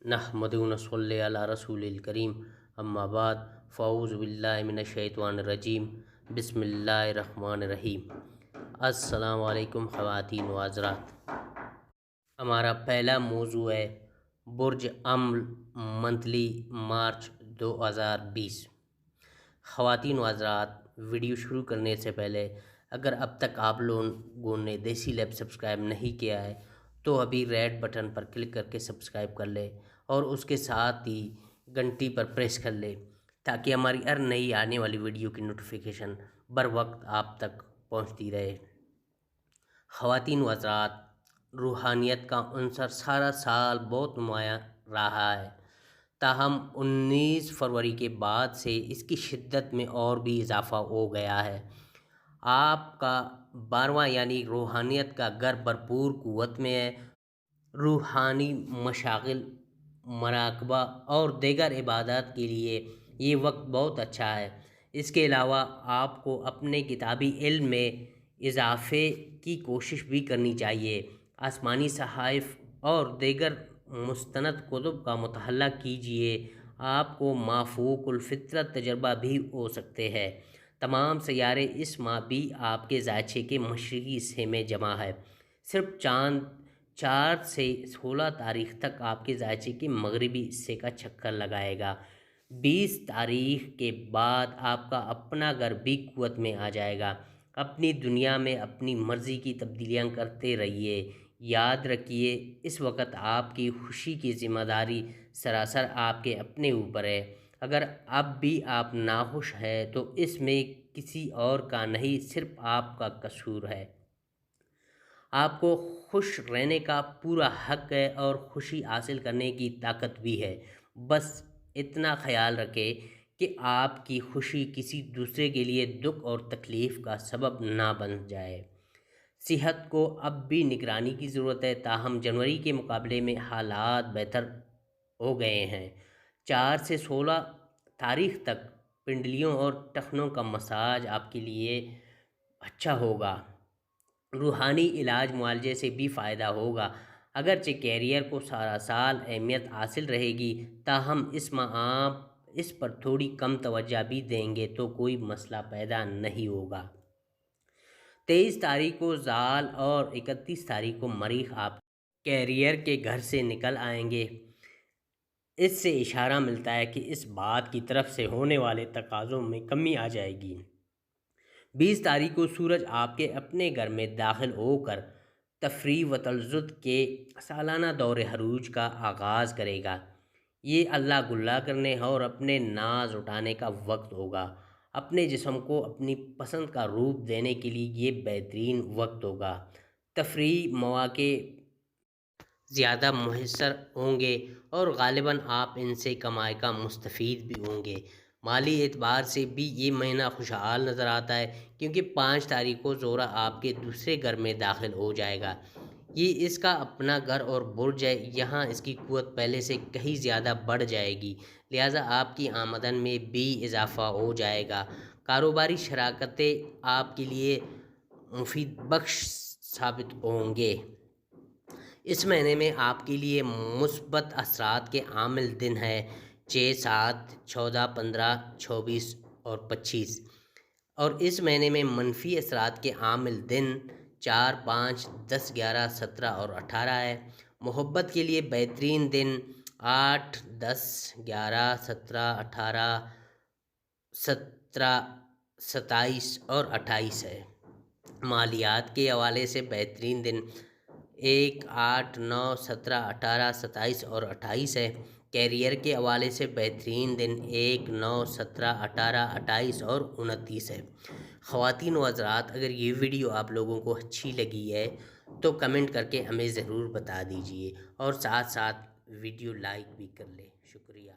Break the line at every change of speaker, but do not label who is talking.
नहमदुहु व नसल्ली अला रसूलिल करीम अम्मा बाद फ़अऊज़ु बिल्लाहि मिनश शैतानिर रजीम बिस्मिल्लाहिर रहमानिर रहीम। अस्सलामु अलैकुम ख़वातीन व हज़रात। हमारा पहला मौजू है बुर्ज अम्ल मंथली मार्च 2020। ख़वातीन व हज़रात, वीडियो शुरू करने से पहले अगर अब तक आप लोगों ने देसी लैब सब्सक्राइब नहीं किया है तो अभी रेड बटन पर क्लिक करके सब्सक्राइब कर ले और उसके साथ ही घंटी पर प्रेस कर ले ताकि हमारी हर नई आने वाली वीडियो की नोटिफिकेशन बर वक्त आप तक पहुंचती रहे। ख़वातीन व हज़रात, रूहानियत का अंसर सारा साल बहुत नुमाया रहा है, ताहम 19 फरवरी के बाद से इसकी शिद्दत में और भी इजाफ़ा हो गया है। आपका 12वां यानी रूहानियत का घर भरपूर क़ुव्वत में है। रूहानी मशागिल, मराकबा और दीगर इबादत के लिए ये वक्त बहुत अच्छा है। इसके अलावा आपको अपने किताबी इल्म में इजाफ़े की कोशिश भी करनी चाहिए। आसमानी सहाइफ़ और दीगर मुस्तनद कुतुब का मुताला कीजिए, आपको माफ़ूकुल फ़ितरत तजर्बा भी हो सकते हैं। तमाम सैयारे इस माह भी आपके ज़ायचे के मशरिकी हिस्से में जमा है। सिर्फ चाँद 4 से 16 तारीख तक आपके ज़ायचे के मगरिबी हिस्से का चक्कर लगाएगा। 20 तारीख के बाद आपका अपना घर भी क़ुव्वत में आ जाएगा। अपनी दुनिया में अपनी मर्ज़ी की तब्दीलियाँ करते रहिए। याद रखिए, इस वक्त आपकी खुशी की ज़िम्मेदारी सरासर आपके अपने ऊपर है। अगर अब भी आप नाखुश हैं तो इसमें किसी और का नहीं, सिर्फ आपका कसूर है। आपको खुश रहने का पूरा हक है और खुशी हासिल करने की ताकत भी है। बस इतना ख्याल रखें कि आपकी खुशी किसी दूसरे के लिए दुख और तकलीफ़ का सबब ना बन जाए। सेहत को अब भी निगरानी की ज़रूरत है, ताहम जनवरी के मुकाबले में हालात बेहतर हो गए हैं। 4 से 16 तारीख तक पिंडलियों और टखनों का मसाज आपके लिए अच्छा होगा। रूहानी इलाज मुआलजे से भी फ़ायदा होगा। अगरचे कैरियर को सारा साल अहमियत हासिल रहेगी, ताहम इस माह आप इस पर थोड़ी कम तवज्जो भी देंगे तो कोई मसला पैदा नहीं होगा। 23 तारीख को ज़ाल और 31 तारीख को मरीख आप कैरियर के घर से निकल आएंगे। इससे इशारा मिलता है कि इस बात की तरफ से होने वाले तकाज़ों में कमी आ जाएगी। 20 तारीख को सूरज आपके अपने घर में दाखिल होकर तफरीह व तलज़्ज़ुज़ के सालाना दौरे हरूज का आगाज़ करेगा। ये अल्लाह गुल्ला करने और अपने नाज उठाने का वक्त होगा। अपने जिस्म को अपनी पसंद का रूप देने के लिए ये बेहतरीन वक्त होगा। तफरीह मौक़े ज़्यादा मुयस्सर होंगे और ग़ालिबन आप इनसे कमाई का मुस्तफ़ीद भी होंगे। माली एतबार से भी ये महीना खुशहाल नज़र आता है, क्योंकि 5 तारीख को ज़ोहरा आपके दूसरे घर में दाखिल हो जाएगा। ये इसका अपना घर और बुर्ज है, यहाँ इसकी क़ुव्वत पहले से कहीं ज़्यादा बढ़ जाएगी, लिहाजा आपकी आमदन में भी इजाफ़ा हो जाएगा। कारोबारी शराकतें आपके लिए मुफीद बख्श साबित होंगे। इस महीने में आपके लिए मुस्बत असरात के आमिल दिन है 6, 7, 14, 15, 24 और 25, और इस महीने में मनफी असरात के आमिल दिन 4, 5, 10, 11, 17 और 18 है। मोहब्बत के लिए बेहतरीन दिन 8, 10, 11, 17, 18, 17, 27 और 28 है। मालियात के हवाले से बेहतरीन दिन 1, 8, 9, 17, 18, 27 और 28 है। कैरियर के हवाले से बेहतरीन दिन 1, 9, 17, 18, 28 और 29 है। ख़वातीन व हज़रात, अगर ये वीडियो आप लोगों को अच्छी लगी है तो कमेंट करके हमें ज़रूर बता दीजिए और साथ साथ वीडियो लाइक भी कर लें। शुक्रिया।